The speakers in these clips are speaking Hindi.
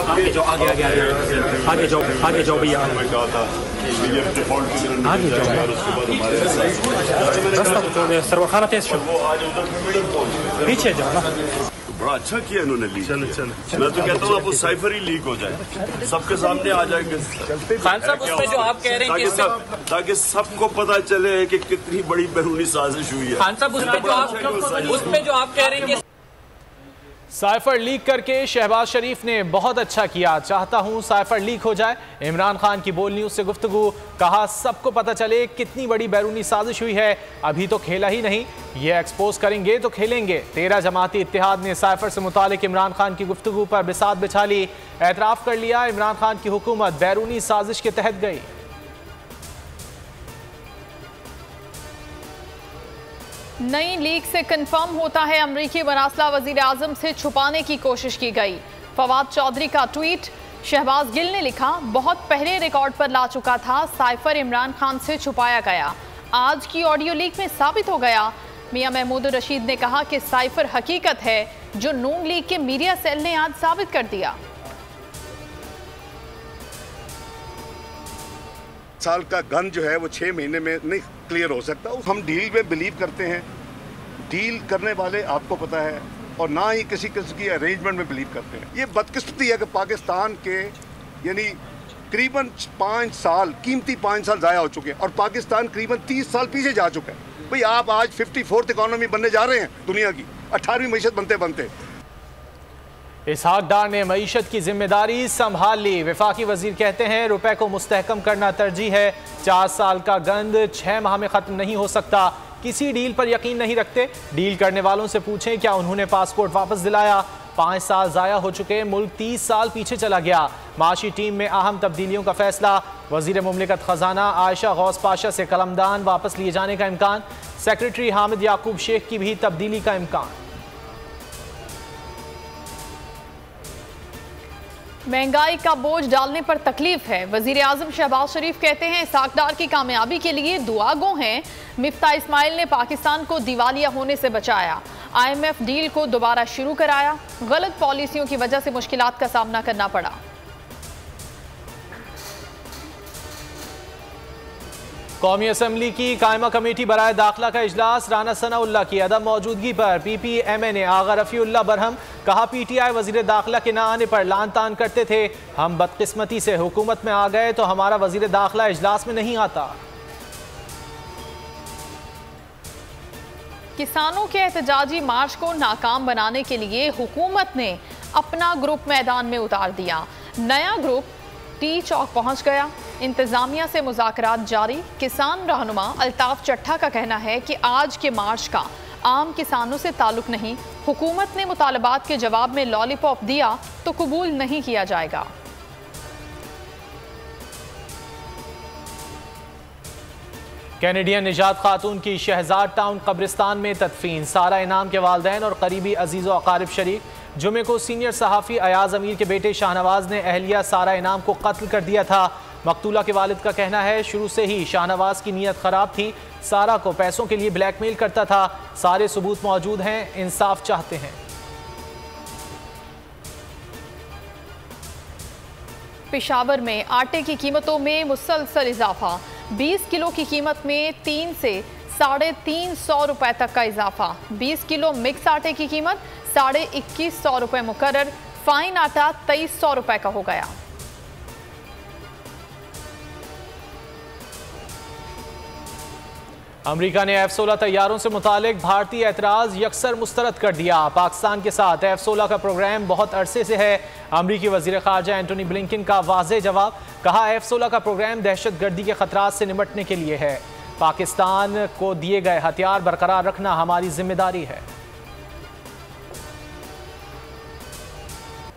आगे जाओ आगे आगे आगे आगे जाओ आगे जाओ भैया आगे जाओ रास्ता तो छोड़ दे सरवर खाना तेज पीछे जाओ ना। बड़ा अच्छा किया इन्होंने लीक। मैं तो कहता हूँ अब वो साइफर ही लीक हो जाए, सबके सामने आ जाएंगे। खान साहब उसमें जो आप कह रहे हैं ताकि सबको पता चले कि कितनी बड़ी बैरूनी साजिश हुई है। खान साहब उसमें जो आप कह रहे हैं साइफर लीक करके शहबाज शरीफ ने बहुत अच्छा किया, चाहता हूं साइफर लीक हो जाए। इमरान खान की बोल न्यूज से गुफ्तगू, कहा सबको पता चले कितनी बड़ी बैरूनी साजिश हुई है, अभी तो खेला ही नहीं, ये एक्सपोज करेंगे तो खेलेंगे। 13 जमाती इत्तेहाद ने साइफर से मुतालिक इमरान खान की गुफ्तगू पर बिसात बिछा ली, एतराफ कर लिया इमरान खान की हुकूमत बैरूनी साजिश के तहत गई। नई लीक से कंफर्म होता है अमरीकी मरासला वजीर आजम से छुपाने की कोशिश की गई। फवाद चौधरी का ट्वीट, शहबाज गिल ने लिखा, बहुत पहले रिकॉर्ड पर ला चुका था, साइफर इमरान खान से छुपाया गया, आज की ऑडियो लीक में साबित हो गया। मियां महमूद रशीद ने कहा कि साइफर हकीकत है, जो नून लीग के मीडिया सेल ने आज साबित कर दिया। साल का गन जो है वो 6 महीने में नहीं क्लियर हो सकता। हम डील में बिलीव करते हैं, डील करने वाले आपको पता है, और ना ही किसी की अरेंजमेंट में बिलीव करते हैं। ये बदकिस्मती है कि पाकिस्तान के यानी करीबन 5 साल, कीमती 5 साल ज़ाया हो चुके हैं और पाकिस्तान करीबन 30 साल पीछे जा चुका है। भाई आप आज 54th इकॉनमी बनने जा रहे हैं दुनिया की, 18वीं मीशत बनते बनते। इसहाक डार ने मईशत की जिम्मेदारी संभाल ली, वफाकी वजीर कहते हैं रुपए को मुस्तहकम करना तरजीह है, 4 साल का गंद 6 माह में खत्म नहीं हो सकता, किसी डील पर यकीन नहीं रखते, डील करने वालों से पूछें क्या उन्होंने पासपोर्ट वापस दिलाया, 5 साल जाया हो चुके, मुल्क 30 साल पीछे चला गया। माशी टीम में अहम तब्दीलियों का फैसला, वजीर मुमलिकत खजाना आयशा गौस पाशा से कलमदान वापस लिए जाने का इम्कान, सेक्रेटरी हामिद याकूब शेख की भी तब्दीली का इम्कान। महंगाई का बोझ डालने पर तकलीफ है, वजीर आजम शहबाज शरीफ कहते हैं इसहाक डार की कामयाबी के लिए दुआ गो हैं। मिफ्ता इस्माइल ने पाकिस्तान को दिवालिया होने से बचाया, IMF डील को दोबारा शुरू कराया, गलत पॉलिसियों की वजह से मुश्किलात का सामना करना पड़ा। कौमी असम्बली की कायमा कमेटी बराए दाखिला का इजलास, राना सनाउल्लाह की अदम मौजूदगी पर PPMA ने आगा रफ़ीउल्लाह बरहम, कहा PTI वजीर दाखिला के ना आने पर लान तान करते थे, हम बदकिस्मती से हुकूमत में आ गए तो हमारा वजीर दाखिला इजलास में नहीं आता। किसानों के एहतजाजी मार्च को नाकाम बनाने के लिए हुकूमत ने अपना ग्रुप मैदान में उतार दिया, नया ग्रुप टी चौक पहुंच गया, इंतजामिया से मुज़ाकरात जारी। किसान रहनुमा अल्ताफ चट्ठा का कहना है कि आज के मार्च का आम किसानों से ताल्लुक नहीं, हुकूमत ने मुतालबात के जवाब में लॉलीपॉप दिया तो कबूल नहीं किया जाएगा। कैनेडियन निजात खातून की शहजाद टाउन कब्रिस्तान में तदफीन, सारा इनाम के वालदैन और करीबी अजीज़ व अकारिब शरीक। जुमे को सीनियर सहाफ़ी अयाज अमीर के बेटे शाहनवाज ने अहलिया सारा इनाम को कत्ल कर दिया था। मकतूला के वालिद का कहना है शुरू से ही शाहनवाज की नीयत ख़राब थी, सारा को पैसों के लिए ब्लैकमेल करता था, सारे सबूत मौजूद हैं, इंसाफ चाहते हैं। पेशावर में आटे की कीमतों में मुसलसल इजाफा, 20 किलो की कीमत में 3 से 350 रुपए तक का इजाफा, 20 किलो मिक्स आटे की कीमत 2150 रुपए मुकर्रर, फाइन आटा 2300 रुपए का हो गया। अमेरिका ने F-16 तैयारों से मुतालिक भारतीय एतराज़ यकसर मुस्तरद कर दिया, पाकिस्तान के साथ F-16 का प्रोग्राम बहुत अरसे से है। अमरीकी वज़ीर ख़ारजा एंटोनी ब्लिंकन का वाज़ेह जवाब, कहा F-16 का प्रोग्राम दहशतगर्दी के ख़तरात से निपटने के लिए है, पाकिस्तान को दिए गए हथियार बरकरार रखना हमारी जिम्मेदारी है।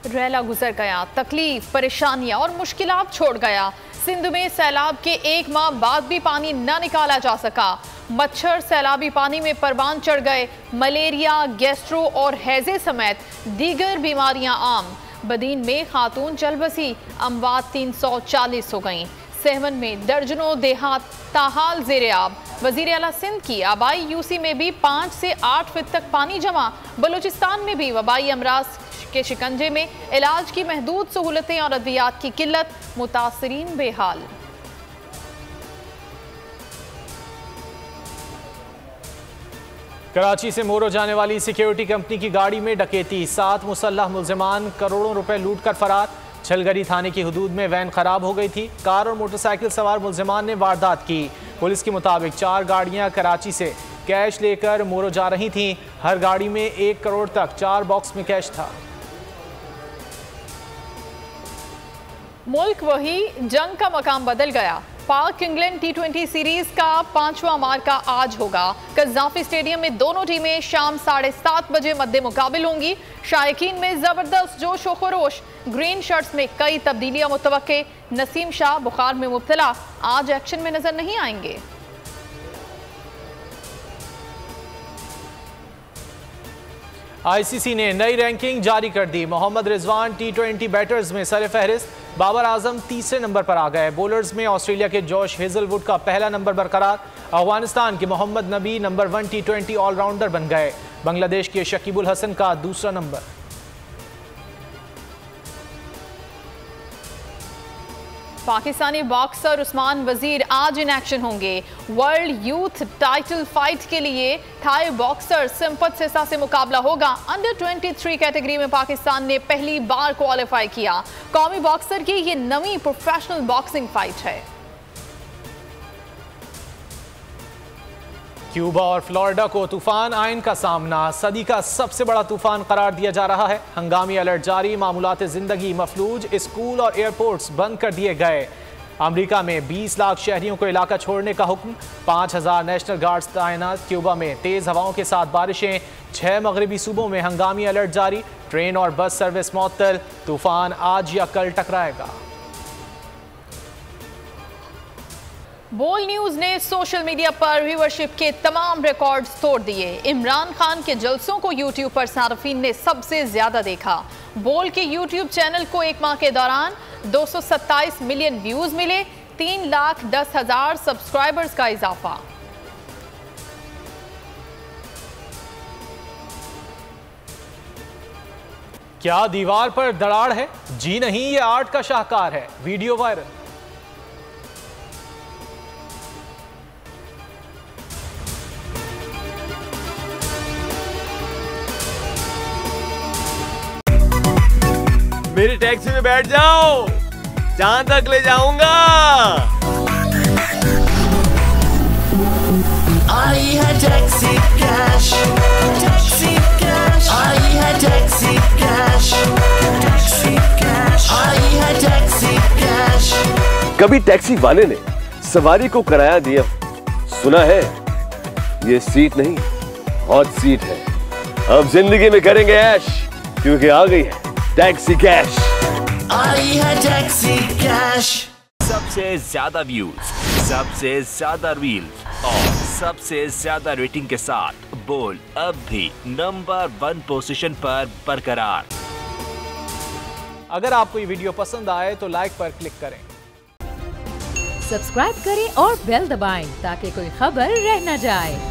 रैला गुजर गया, तकलीफ, परेशानियां और मुश्किलात छोड़ गया। सिंध में सैलाब के 1 माह बाद भी पानी न निकाला जा सका, मच्छर सैलाबी पानी में परवान चढ़ गए, मलेरिया, गैस्ट्रो और हैजे समेत दीगर बीमारियां आम। बदीन में खातून चल बसी, अमवात 340 हो गईं। सहवन में दर्जनों देहात ताहाल ज़ेरे आब। वज़ीर आला सिंध की आबाई यूसी में भी 5 से 8 फीट तक पानी जमा। बलूचिस्तान में भी वबाई अमराज के शिकंजे में इलाज की महदूद सहूलतें और अद्वियात की किल्लत, मुतासरीन बेहाल। कराची से मोरो जाने वाली सिक्योरिटी कंपनी की गाड़ी में डकैती, 7 मुसल्लह मुल्जिमान करोड़ों रुपए लूट कर फरार। छलगरी थाने की हुदूद में वैन खराब हो गई थी। कार और मोटरसाइकिल सवार मुल्जिमान ने वारदात की। पुलिस के मुताबिक 4 गाड़ियां कराची से कैश लेकर मोरो जा रही थीं। हर गाड़ी में 1 करोड़ तक 4 बॉक्स में कैश था। मुल्क वही, जंग का मकाम बदल गया। पाक इंग्लैंड T20 सीरीज का 5वां मार्का आज होगा। कज़ाफी स्टेडियम में दोनों टीमें शाम 7:30 बजे मद्दे मुकाबिल होंगी। शायकीन में जबरदस्त जोश व खरोश। ग्रीन शर्ट्स में कई तब्दीलियां मुतवक्के। नसीम शाह बुखार में मुब्तला, आज एक्शन में नजर नहीं आएंगे। ICC ने नई रैंकिंग जारी कर दी। मोहम्मद रिजवान T20 बैटर्स में सर फहरिस्त, बाबर आजम तीसरे नंबर पर आ गए। बॉलर्स में ऑस्ट्रेलिया के जॉश हेजलवुड का पहला नंबर बरकरार। अफगानिस्तान के मोहम्मद नबी नंबर 1 T20 ऑलराउंडर बन गए। बांग्लादेश के शकीबुल हसन का दूसरा नंबर। पाकिस्तानी बॉक्सर उस्मान वजीर आज इन एक्शन होंगे। वर्ल्ड यूथ टाइटल फाइट के लिए थाई बॉक्सर सिम्पत सेसा से मुकाबला होगा। अंडर 23 कैटेगरी में पाकिस्तान ने पहली बार क्वालिफाई किया। कौमी बॉक्सर की ये नवी प्रोफेशनल बॉक्सिंग फाइट है। क्यूबा और फ्लोरिडा को तूफान आयन का सामना, सदी का सबसे बड़ा तूफान करार दिया जा रहा है। हंगामी अलर्ट जारी, मामूलात जिंदगी मफलूज, स्कूल और एयरपोर्ट्स बंद कर दिए गए। अमेरिका में 20 लाख शहरियों को इलाका छोड़ने का हुक्म, 5000 नेशनल गार्ड्स तैनात। क्यूबा में तेज हवाओं के साथ बारिशें, 6 मगरबी सूबों में हंगामी अलर्ट जारी। ट्रेन और बस सर्विस मुअत्तल, तूफान आज या कल टकराएगा। बोल न्यूज ने सोशल मीडिया पर व्यूअरशिप के तमाम रिकॉर्ड्स तोड़ दिए। इमरान खान के जलसों को यूट्यूब पर सार्फिन ने सबसे ज्यादा देखा। बोल के यूट्यूब चैनल को एक माह के दौरान 227 मिलियन व्यूज मिले, 3,10,000 सब्सक्राइबर्स का इजाफा। क्या दीवार पर दरार है? जी नहीं, ये आर्ट का शाहकार है। Video viral. मेरी टैक्सी में बैठ जाओ, जहां तक ले जाऊंगा। आई है टैक्सी कैश, टैक्सी कैश, आई है टैक्सी कैश, टैक्सी कैश, आई है टैक्सी कैश। कभी टैक्सी वाले ने सवारी को किराया दिया, सुना है? ये सीट नहीं, हॉट सीट है। अब जिंदगी में करेंगे ऐश, क्योंकि आ गई है टैक्सी कैश। आई है टैक्सी कैश। सबसे ज्यादा व्यूज, सबसे ज्यादा रील्स और सबसे ज्यादा रेटिंग के साथ बोल अब भी नंबर 1 पोजीशन पर बरकरार। अगर आपको ये वीडियो पसंद आए तो लाइक पर क्लिक करें, सब्सक्राइब करें और बेल दबाएं ताकि कोई खबर रह न जाए।